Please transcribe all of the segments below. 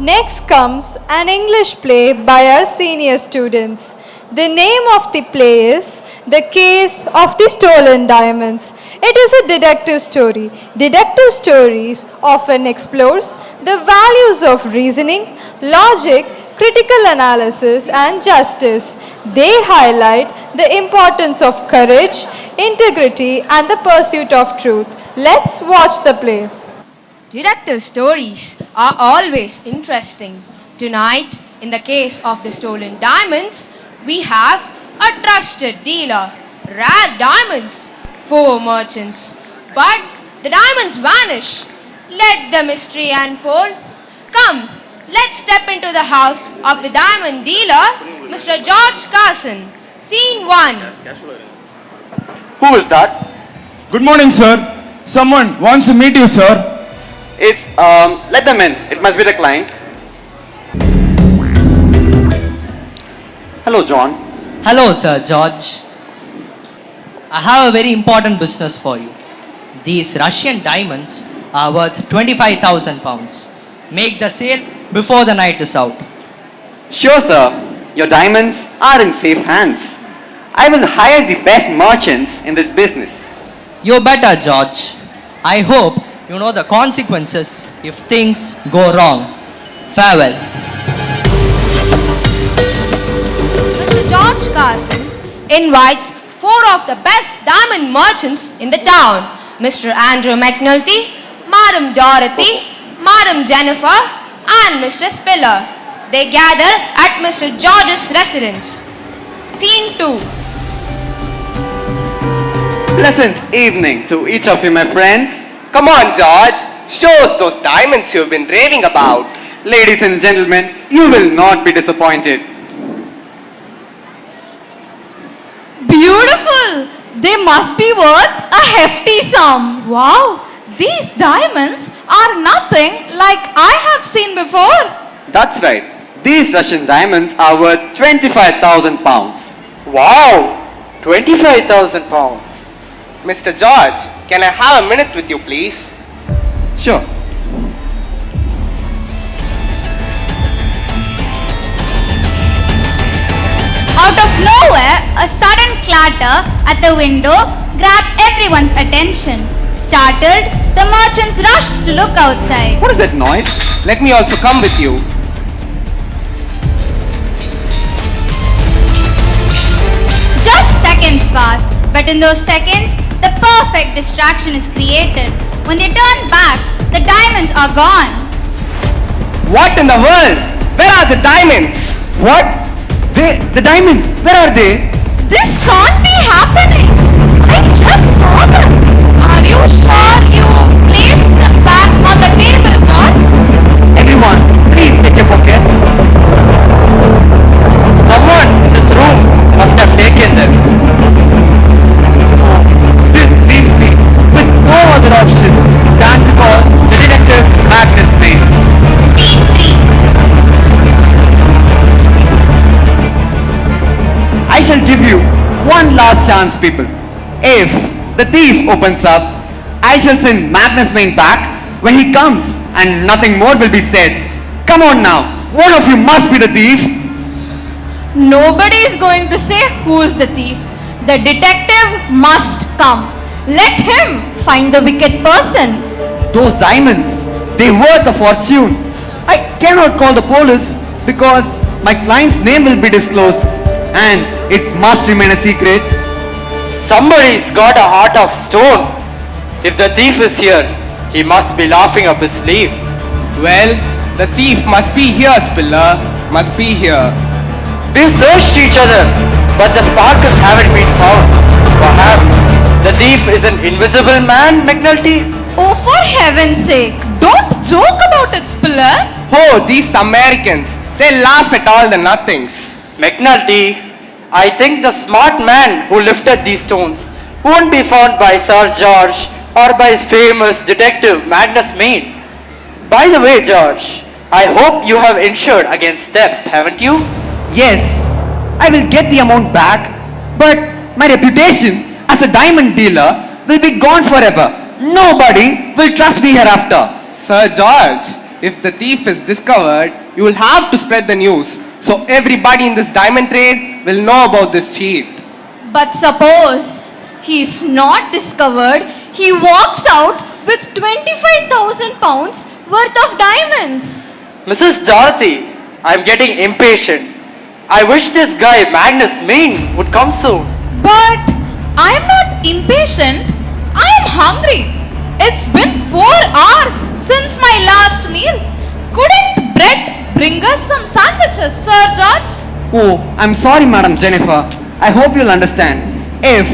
Next comes an English play by our senior students. The name of the play is The Case of the Stolen Diamonds. It is a detective story. Detective stories often explores the values of reasoning, logic, critical analysis and justice. They highlight the importance of courage, integrity and the pursuit of truth. Let's watch the play. Detective stories are always interesting. Tonight, in the case of the stolen diamonds, we have a trusted dealer, rare diamonds, 4 merchants. But the diamonds vanish. Let the mystery unfold. Come, let's step into the house of the diamond dealer, Mr. George Carson. Scene 1. Who is that? Good morning, sir. Someone wants to meet you, sir. Let them in. It must be the client. Hello, John. Hello, Sir George. I have a very important business for you. These Russian diamonds are worth 25,000 pounds. Make the sale before the night is out. Sure, sir. Your diamonds are in safe hands. I will hire the best merchants in this business. You better, George. I hope you know the consequences if things go wrong. Farewell. Mr. George Carson invites 4 of the best diamond merchants in the town. Mr. Andrew McNulty, Madam Dorothy, Madam Jennifer and Mr. Spiller. They gather at Mr. George's residence. Scene 2. Pleasant evening to each of you, my friends. Come on, George. Show us those diamonds you've been raving about. Ladies and gentlemen, you will not be disappointed. Beautiful! They must be worth a hefty sum. Wow! These diamonds are nothing like I have seen before. That's right. These Russian diamonds are worth 25,000 pounds. Wow! 25,000 pounds. Mr. George, can I have a minute with you, please? Sure. Out of nowhere, a sudden clatter at the window grabbed everyone's attention. Startled, the merchants rushed to look outside. What is that noise? Let me also come with you. Just seconds pass, but in those seconds, the perfect distraction is created. When they turn back, the diamonds are gone. What in the world? Where are the diamonds? What? The diamonds, where are they? This can't be happening. I just saw them. Are you sure you placed them back on the table, George? Everyone, please check your pockets. Someone in this room must have taken them. This leaves me with no other option than to call the detective Magnus May. Scene 3. I shall give you one last chance, people. If the thief opens up, I shall send Magnus Main back when he comes and nothing more will be said. Come on now, one of you must be the thief. Nobody is going to say who is the thief. The detective must come. Let him find the wicked person. Those diamonds, they're worth a fortune. I cannot call the police because my client's name will be disclosed and it must remain a secret. Somebody's got a heart of stone. If the thief is here, he must be laughing up his sleeve. Well, the thief must be here, Spiller. Must be here. We've searched each other, but the sparkles haven't been found. Perhaps the thief is an invisible man, McNulty? Oh, for heaven's sake, don't joke about it, Spiller. Oh, these Americans. They laugh at all the nothings. McNulty, I think the smart man who lifted these stones won't be found by Sir George or by his famous detective Magnus Main. By the way, George, I hope you have insured against theft, haven't you? Yes, I will get the amount back, but my reputation as a diamond dealer will be gone forever. Nobody will trust me hereafter. Sir George, If the thief is discovered, you will have to spread the news. So everybody in this diamond trade will know about this cheat. But suppose he is not discovered, he walks out with 25,000 pounds worth of diamonds. Mrs. Dorothy, I'm getting impatient. I wish this guy Magnus Main would come soon. But I am not impatient. I am hungry. It's been 4 hours since my last meal. Couldn't Brett bring us some sandwiches, Sir George? Oh, I'm sorry, Madam Jennifer. I hope you'll understand. If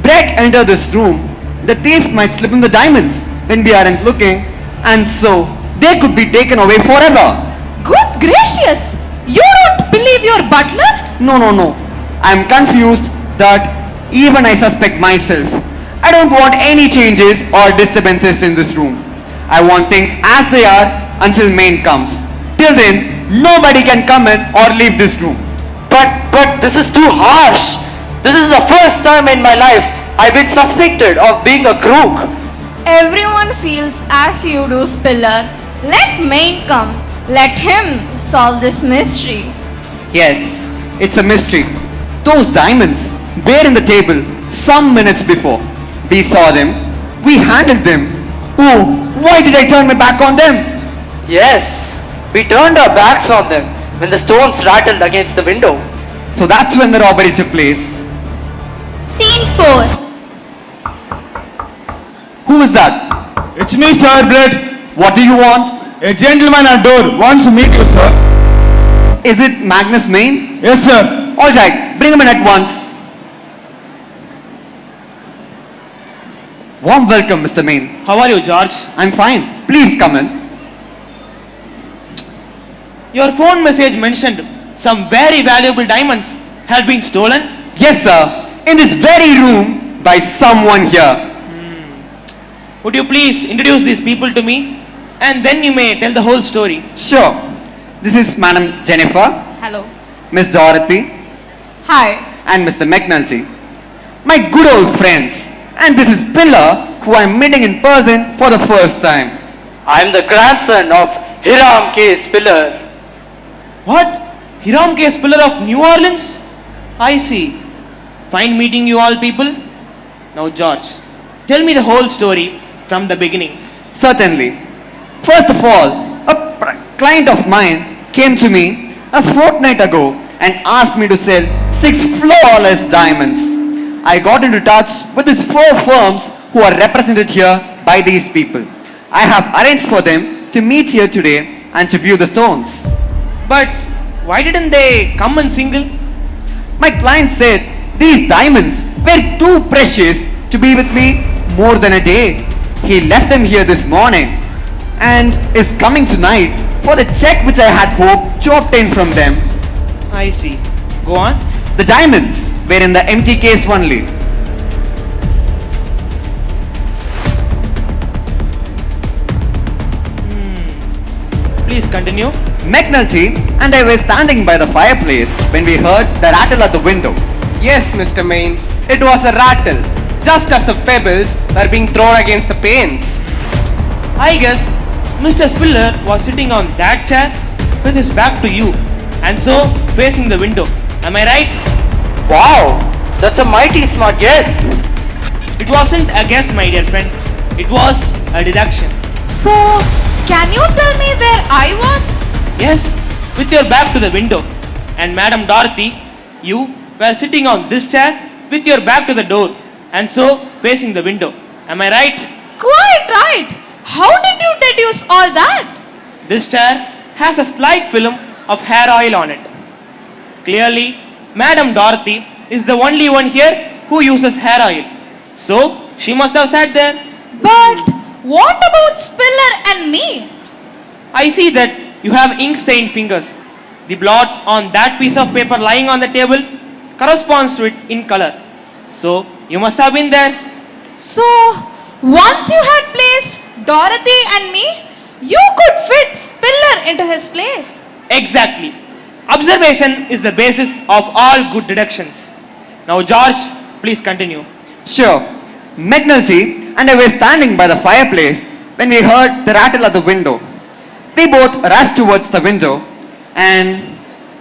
Brett entered this room, the thief might slip in the diamonds when we aren't looking, and so they could be taken away forever. Good gracious! You don't believe your butler? No. I'm confused that even I suspect myself. I don't want any changes or disturbances in this room. I want things as they are until Maine comes. Till then, nobody can come in or leave this room. But this is too harsh. This is the first time in my life I've been suspected of being a crook. Everyone feels as you do, Spiller. Let Maine come. Let him solve this mystery. Yes, it's a mystery. Those diamonds were in the table some minutes before. We saw them. We handled them. Oh, why did I turn my back on them? Yes, we turned our backs on them when the stones rattled against the window. So that's when the robbery took place. Scene 4. Who is that? It's me, sir, Brett. What do you want? A gentleman at door wants to meet you, sir. Is it Magnus Main? Yes, sir. Alright, bring him in at once. Warm welcome, Mr. Main. How are you, George? I'm fine. Please come in. Your phone message mentioned some very valuable diamonds had been stolen. Yes, sir. In this very room by someone here. Would you please introduce these people to me? And then you may tell the whole story. Sure. This is Madam Jennifer, Hello. Miss Dorothy, Hi. and Mr. McNulty. My good old friends. And this is Pillar, who I'm meeting in person for the first time. I'm the grandson of Hiram K. Spiller. What? Hiram K. Spiller of New Orleans? I see. Fine meeting you all people. Now, George, tell me the whole story from the beginning. Certainly. First of all, a client of mine came to me a fortnight ago and asked me to sell 6 flawless diamonds. I got into touch with these 4 firms who are represented here by these people. I have arranged for them to meet here today and to view the stones. But why didn't they come in single? My client said these diamonds were too precious to be with me more than a day. He left them here this morning and is coming tonight for the check which I had hoped to obtain from them. I see. Go on. The diamonds were in the empty case only. Please continue. McNulty and I were standing by the fireplace when we heard the rattle at the window. Yes, Mr. Main, it was a rattle, just as if pebbles were being thrown against the panes. I guess Mr. Spiller was sitting on that chair with his back to you and so facing the window. Am I right? Wow, that's a mighty smart guess. It wasn't a guess, my dear friend. It was a deduction. So, can you tell me where I was? Yes, with your back to the window. And Madam Dorothy, you were sitting on this chair with your back to the door and so facing the window. Am I right? Quite right. How did you deduce all that? This chair has a slight film of hair oil on it. Clearly, Madam Dorothy is the only one here who uses hair oil. So, she must have sat there. But what about Spiller and me? I see that you have ink-stained fingers. The blot on that piece of paper lying on the table corresponds to it in color. So, you must have been there. So, once you had placed Dorothy and me, you could fit Spiller into his place. Exactly. Observation is the basis of all good deductions. Now, George, please continue. Sure. McNulty and I were standing by the fireplace when we heard the rattle at the window. They both rushed towards the window, and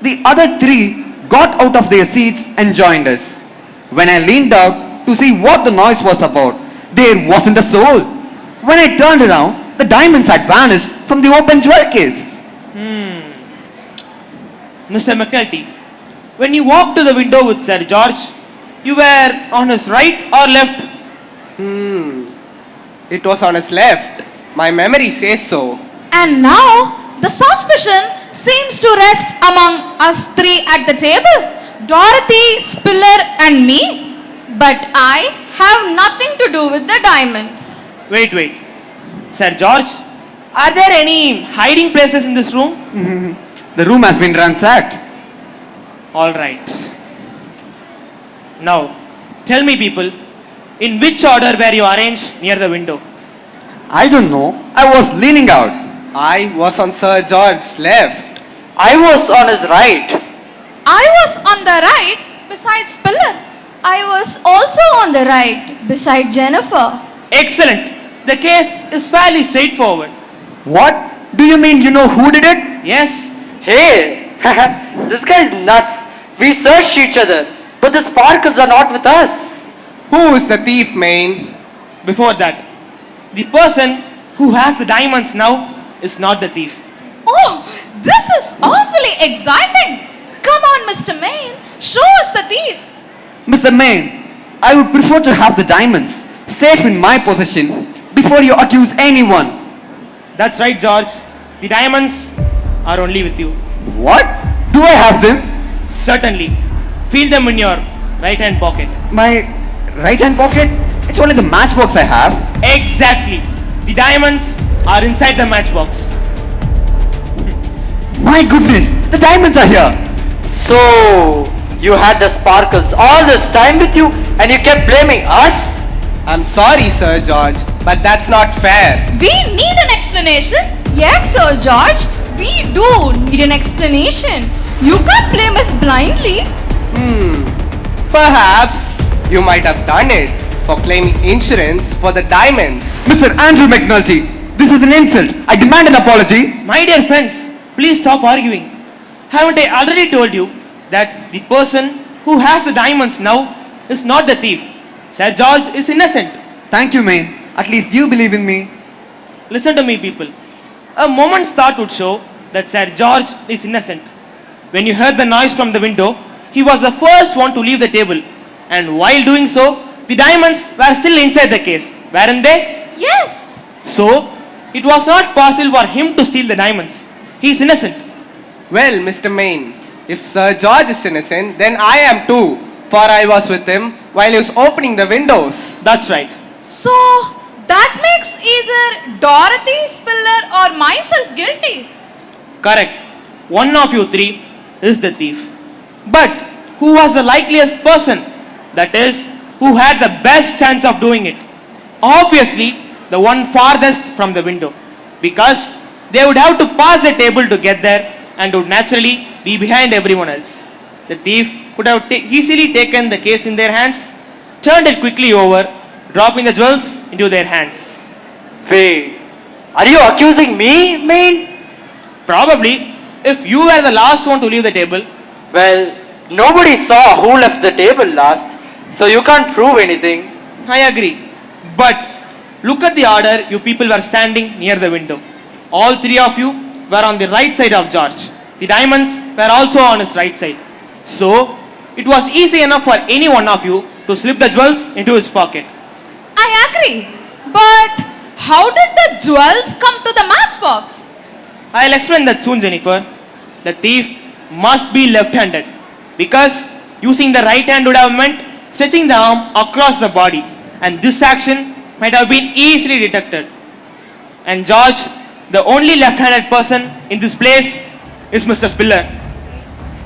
the other three got out of their seats and joined us. When I leaned out to see what the noise was about, there wasn't a soul. When I turned around, the diamonds had vanished from the open jewel case. Mr. McNulty, when you walked to the window with Sir George, you were on his right or left? It was on his left. My memory says so. And now the suspicion seems to rest among us three at the table, Dorothy, Spiller and me. But I have nothing to do with the diamonds. Wait. Sir George, are there any hiding places in this room? The room has been ransacked. All right. Now, tell me people, in which order were you arranged near the window? I don't know. I was leaning out. I was on Sir George's left. I was on his right. I was on the right beside Spiller. I was also on the right beside Jennifer. Excellent. The case is fairly straightforward. What? Do you mean you know who did it? Yes. Hey, this guy's nuts. We searched each other, but the sparkles are not with us. Who is the thief, Main? Before that, the person who has the diamonds now is not the thief. Oh, this is awfully exciting. Come on, Mr. Main, show us the thief. Mr. Main, I would prefer to have the diamonds safe in my possession before you accuse anyone. That's right, George. The diamonds are only with you. What? Do I have them? Certainly. Feel them in your right hand pocket. My right hand pocket? It's only the matchbox I have. Exactly. The diamonds are inside the matchbox. My goodness, the diamonds are here. So, you had the sparkles all this time with you and you kept blaming us? I'm sorry, Sir George, but that's not fair. We need an explanation. Yes, Sir George, we do need an explanation. You can't blame us blindly. Perhaps you might have done it for claiming insurance for the diamonds. Mr. Andrew McNulty, this is an insult. I demand an apology. My dear friends, please stop arguing. Haven't I already told you that the person who has the diamonds now is not the thief? Sir George is innocent. Thank you, Main. At least you believe in me. Listen to me, people. A moment's thought would show that Sir George is innocent. When you heard the noise from the window, he was the first one to leave the table. And while doing so, the diamonds were still inside the case, weren't they? Yes. So, it was not possible for him to steal the diamonds. He is innocent. Well, Mr. Main, if Sir George is innocent, then I am too, for I was with him while he was opening the windows. That's right. So that makes either Dorothy, Spiller or myself guilty. Correct. One of you three is the thief. But who was the likeliest person? That is, who had the best chance of doing it? Obviously, the one farthest from the window. Because they would have to pass the table to get there and would naturally be behind everyone else. The thief could have easily taken the case in their hands, turned it quickly over, dropping the jewels into their hands. Wait, are you accusing me, Main? Probably, if you were the last one to leave the table. Well, nobody saw who left the table last, so you can't prove anything. I agree. But look at the order you people were standing near the window. All three of you were on the right side of George. The diamonds were also on his right side. So, it was easy enough for any one of you to slip the jewels into his pocket. I agree. But how did the jewels come to the matchbox? I'll explain that soon, Jennifer. The thief must be left-handed because using the right hand would have meant stretching the arm across the body, and this action might have been easily detected. And George, the only left-handed person in this place, is Mr. Spiller.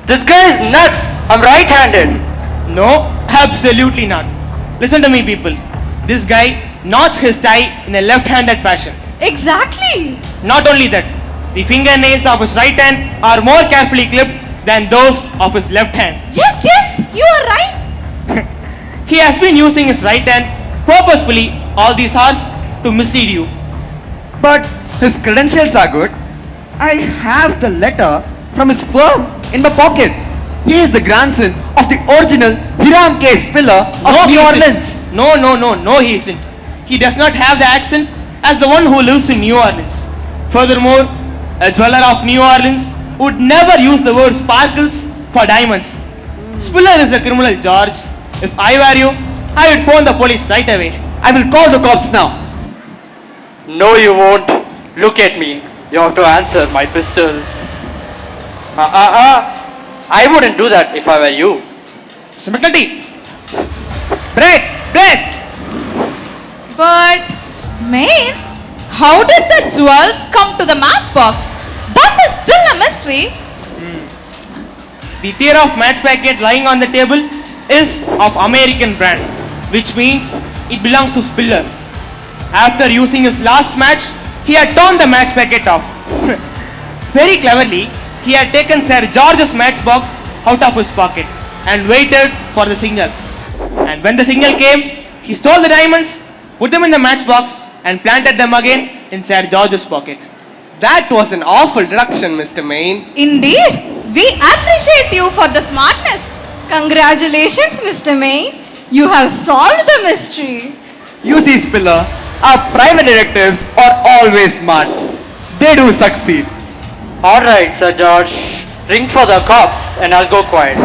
This guy is nuts. I'm right-handed. No, absolutely not. Listen to me, people. This guy knots his tie in a left-handed fashion. Exactly. Not only that, the fingernails of his right hand are more carefully clipped than those of his left hand. Yes, you are right. He has been using his right hand purposefully all these hours to mislead you. But his credentials are good. I have the letter from his firm in my pocket. He is the grandson of the original Hiram K. Spiller of No, he New isn't. Orleans. No, he isn't. He does not have the accent as the one who lives in New Orleans. Furthermore, a jeweler of New Orleans would never use the word sparkles for diamonds. Spiller is a criminal, George. If I were you, I would phone the police right away. I will call the cops now. No, you won't. Look at me. You have to answer my pistol. I wouldn't do that if I were you. Mr. McNulty, Brett! But, Maine, how did the jewels come to the matchbox? That is still a mystery. the tier of match packet lying on the table is of American brand, which means it belongs to Spiller. After using his last match, he had torn the match packet off. Very cleverly, he had taken Sir George's matchbox out of his pocket and waited for the signal. And when the signal came, he stole the diamonds, put them in the matchbox, and planted them again in Sir George's pocket. That was an awful deduction, Mr. Main. Indeed, we appreciate you for the smartness. Congratulations, Mr. May. You have solved the mystery. You see, Spiller, our private detectives are always smart. They do succeed. Alright, Sir George. Ring for the cops and I'll go quiet.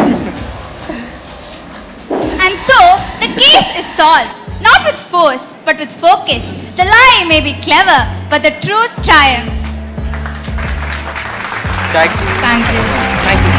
And so, the case is solved. Not with force, but with focus. The lie may be clever, but the truth triumphs. Thank you. Thank you. Thank you.